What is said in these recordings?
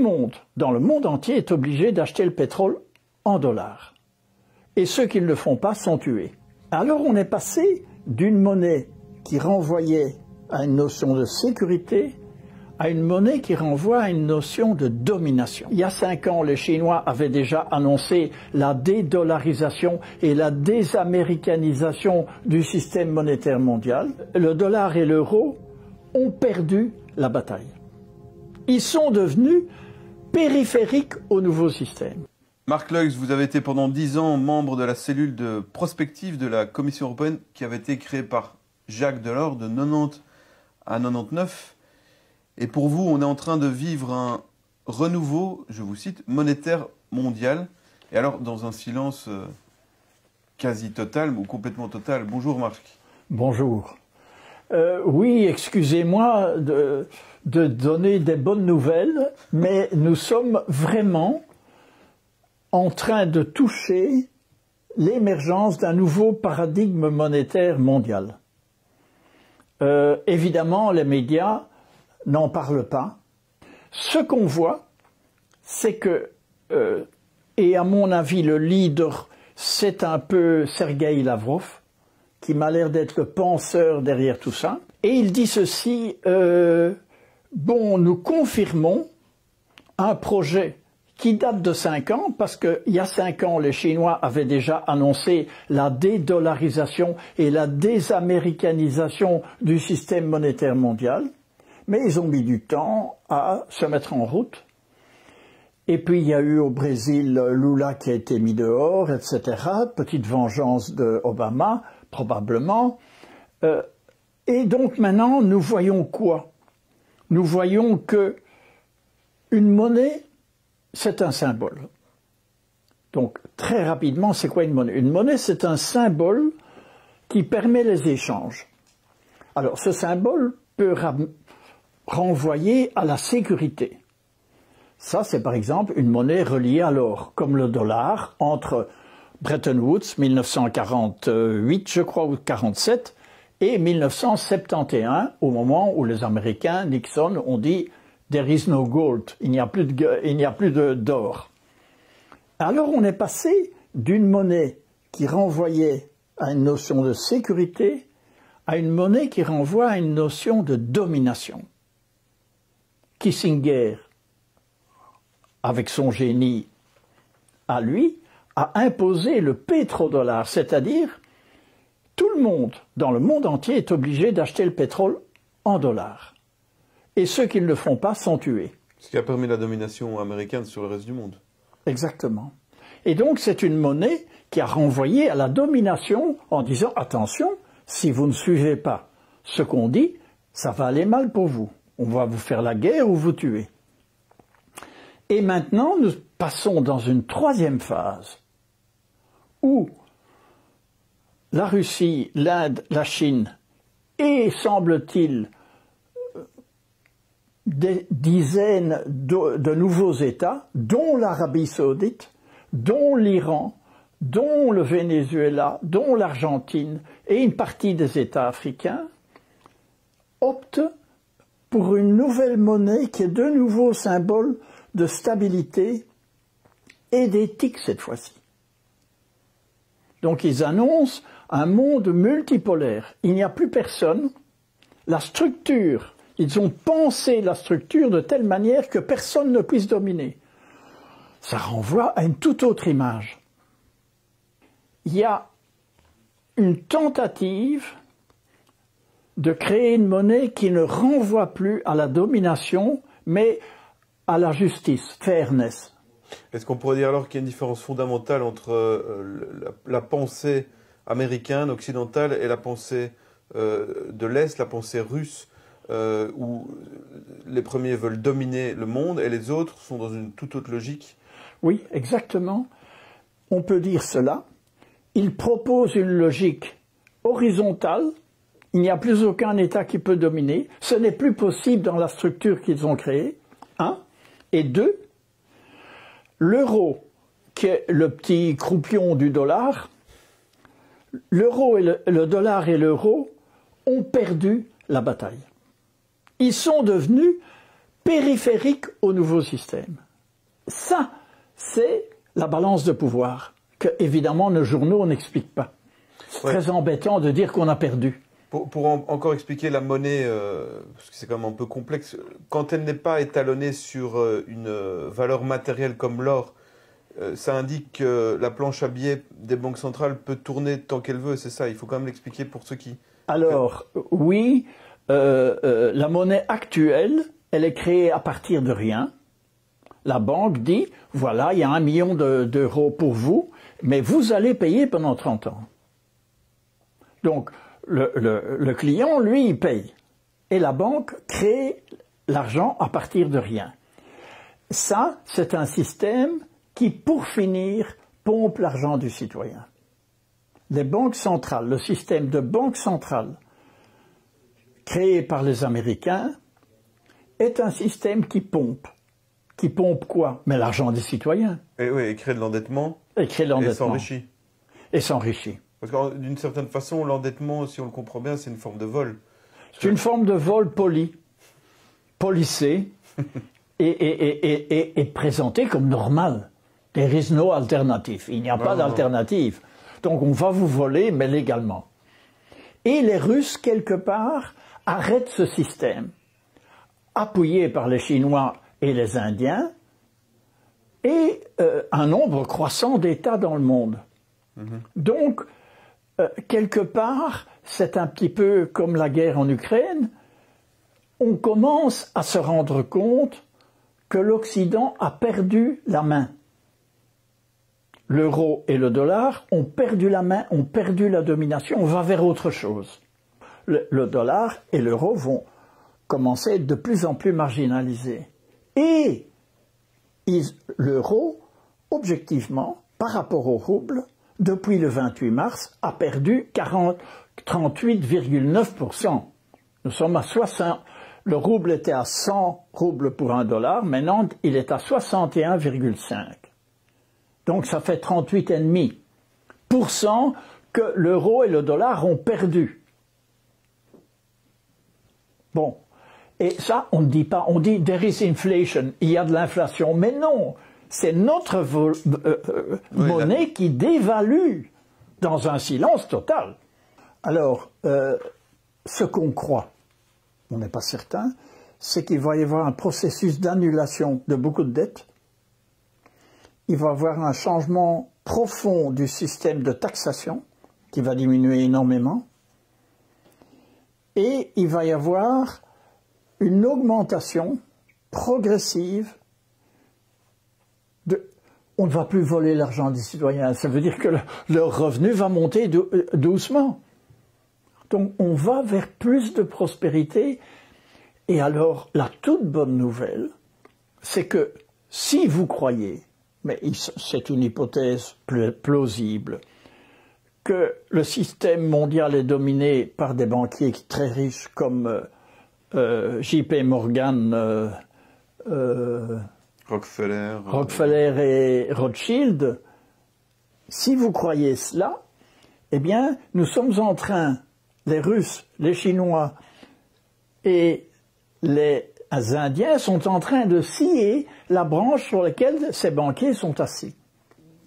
le monde, dans le monde entier, est obligé d'acheter le pétrole en dollars. Et ceux qui ne le font pas sont tués. Alors on est passé d'une monnaie qui renvoyait à une notion de sécurité à une monnaie qui renvoie à une notion de domination. Il y a 5 ans, les Chinois avaient déjà annoncé la dédollarisation et la désaméricanisation du système monétaire mondial. Le dollar et l'euro ont perdu la bataille. Ils sont devenus périphériques au nouveau système. Marc Leugs, vous avez été pendant 10 ans membre de la cellule de prospective de la Commission européenne qui avait été créée par Jacques Delors de 90 à 99. Et pour vous, on est en train de vivre un renouveau, je vous cite, monétaire mondial. Et alors, dans un silence quasi total ou complètement total. Bonjour Marc. Bonjour. Oui, excusez-moi de donner des bonnes nouvelles, mais nous sommes vraiment en train de toucher l'émergence d'un nouveau paradigme monétaire mondial. Évidemment, les médias n'en parlent pas. Ce qu'on voit, c'est que, et à mon avis, le leader, c'est un peu Sergueï Lavrov, qui m'a l'air d'être le penseur derrière tout ça. Et il dit ceci, bon, nous confirmons un projet qui date de 5 ans, parce qu'il y a 5 ans, les Chinois avaient déjà annoncé la dédollarisation et la désaméricanisation du système monétaire mondial, mais ils ont mis du temps à se mettre en route. Et puis il y a eu au Brésil Lula qui a été mis dehors, etc. Petite vengeance de Obama, probablement. Et donc maintenant, nous voyons quoi? Nous voyons que une monnaie, c'est un symbole. Donc, très rapidement, c'est quoi une monnaie? Une monnaie, c'est un symbole qui permet les échanges. Alors, ce symbole peut renvoyer à la sécurité. Ça, c'est par exemple une monnaie reliée à l'or, comme le dollar, entre Bretton Woods, 1948, je crois, ou 47, et 1971, au moment où les Américains, Nixon, ont dit « There is no gold », il n'y a plus d'or. Alors on est passé d'une monnaie qui renvoyait à une notion de sécurité à une monnaie qui renvoie à une notion de domination. Kissinger, avec son génie à lui, a imposé le pétrodollar, c'est-à-dire tout le monde, dans le monde entier, est obligé d'acheter le pétrole en dollars. Et ceux qui ne le font pas sont tués. Ce qui a permis la domination américaine sur le reste du monde. Exactement. Et donc c'est une monnaie qui a renvoyé à la domination en disant « Attention, si vous ne suivez pas ce qu'on dit, ça va aller mal pour vous. On va vous faire la guerre ou vous tuer. » Et maintenant, nous passons dans une troisième phase où la Russie, l'Inde, la Chine et, semble-t-il, des dizaines de nouveaux États, dont l'Arabie saoudite, dont l'Iran, dont le Venezuela, dont l'Argentine et une partie des États africains, optent pour une nouvelle monnaie qui est de nouveau symbole de stabilité et d'éthique cette fois-ci. Donc ils annoncent un monde multipolaire. Il n'y a plus personne. La structure, ils ont pensé la structure de telle manière que personne ne puisse dominer. Ça renvoie à une toute autre image. Il y a une tentative de créer une monnaie qui ne renvoie plus à la domination, mais à la justice, fairness. Est-ce qu'on pourrait dire alors qu'il y a une différence fondamentale entre la pensée américaine, occidentale, et la pensée de l'Est, la pensée russe, où les premiers veulent dominer le monde et les autres sont dans une toute autre logique? Oui, exactement. On peut dire cela. Ils proposent une logique horizontale. Il n'y a plus aucun État qui peut dominer. Ce n'est plus possible dans la structure qu'ils ont créée. 1. Et 2. L'euro, qui est le petit croupion du dollar, l'euro et le dollar et l'euro ont perdu la bataille. Ils sont devenus périphérique au nouveau système. Ça, c'est la balance de pouvoir que, évidemment, nos journaux n'expliquent pas. C'est très embêtant de dire qu'on a perdu. Pour encore expliquer la monnaie, parce que c'est quand même un peu complexe, quand elle n'est pas étalonnée sur une valeur matérielle comme l'or, ça indique que la planche à billets des banques centrales peut tourner tant qu'elle veut, c'est ça, il faut quand même l'expliquer pour ceux qui... Alors, oui, la monnaie actuelle, elle est créée à partir de rien. La banque dit, voilà, il y a 1 million d'euros pour vous, mais vous allez payer pendant 30 ans. Donc, le client, lui, il paye. Et la banque crée l'argent à partir de rien. Ça, c'est un système qui, pour finir, pompe l'argent du citoyen. Les banques centrales, le système de banque centrale créé par les Américains est un système qui pompe. Qui pompe quoi? Mais l'argent des citoyens. Et oui, et crée de l'endettement. Et crée de l'endettement. Et s'enrichit. Et s'enrichit. Parce que d'une certaine façon, l'endettement, si on le comprend bien, c'est une forme de vol. C'est une forme de vol policé, et présenté comme normal. There is no alternative. Il n'y a pas d'alternative. Donc on va vous voler, mais légalement. Et les Russes, quelque part, arrêtent ce système, appuyés par les Chinois et les Indiens, et un nombre croissant d'États dans le monde. Donc, quelque part, c'est un petit peu comme la guerre en Ukraine, on commence à se rendre compte que l'Occident a perdu la main. L'euro et le dollar ont perdu la main, ont perdu la domination, on va vers autre chose. Le dollar et l'euro vont commencer à être de plus en plus marginalisés. Et l'euro, objectivement, par rapport au rouble, depuis le 28 mars, a perdu 38,9%. Nous sommes à 60. Le rouble était à 100 roubles pour un dollar, maintenant il est à 61,5. Donc ça fait 38,5% que l'euro et le dollar ont perdu. Bon. Et ça, on ne dit pas, on dit there is inflation, il y a de l'inflation. Mais non, c'est notre monnaie qui dévalue dans un silence total. Alors, ce qu'on croit, on n'est pas certain, c'est qu'il va y avoir un processus d'annulation de beaucoup de dettes. Il va y avoir un changement profond du système de taxation qui va diminuer énormément. Et il va y avoir une augmentation progressive on ne va plus voler l'argent des citoyens. Ça veut dire que leur revenu va monter doucement. Donc on va vers plus de prospérité. Et alors, la toute bonne nouvelle, c'est que si vous croyez, mais c'est une hypothèse plausible, que le système mondial est dominé par des banquiers très riches comme JP Morgan, Rockefeller et Rothschild, si vous croyez cela, eh bien, nous sommes en train, les Russes, les Chinois et les Indiens sont en train de scier la branche sur laquelle ces banquiers sont assis.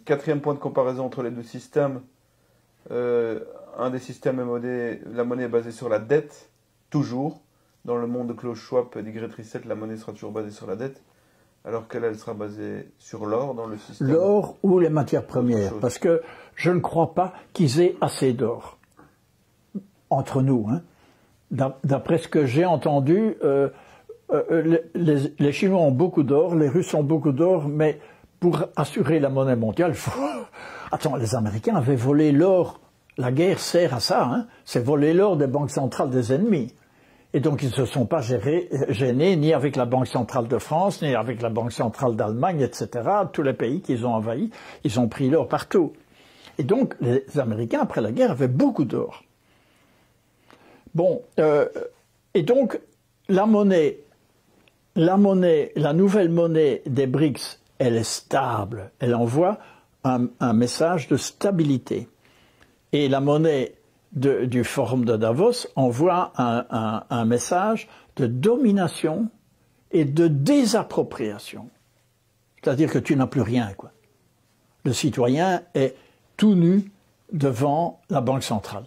Quatrième point de comparaison entre les deux systèmes. Un des systèmes la monnaie est basée sur la dette, toujours. Dans le monde de Klaus Schwab et d'Ygritte Rissett, la monnaie sera toujours basée sur la dette, alors qu'elle sera basée sur l'or dans le système. L'or ou les matières premières, parce que je ne crois pas qu'ils aient assez d'or. Entre nous, hein. D'après ce que j'ai entendu, les Chinois ont beaucoup d'or, les Russes ont beaucoup d'or, mais pour assurer la monnaie mondiale, il faut... Attends, les Américains avaient volé l'or. La guerre sert à ça, hein. C'est voler l'or des banques centrales des ennemis. Et donc, ils ne se sont pas gênés ni avec la Banque centrale de France, ni avec la Banque centrale d'Allemagne, etc. Tous les pays qu'ils ont envahis, ils ont pris l'or partout. Et donc, les Américains, après la guerre, avaient beaucoup d'or. Bon, et donc, la nouvelle monnaie des BRICS, elle est stable. Elle envoie un message de stabilité. Et la monnaie du forum de Davos envoie un message de domination et de désappropriation. C'est-à-dire que tu n'as plus rien, quoi. Le citoyen est tout nu devant la Banque centrale.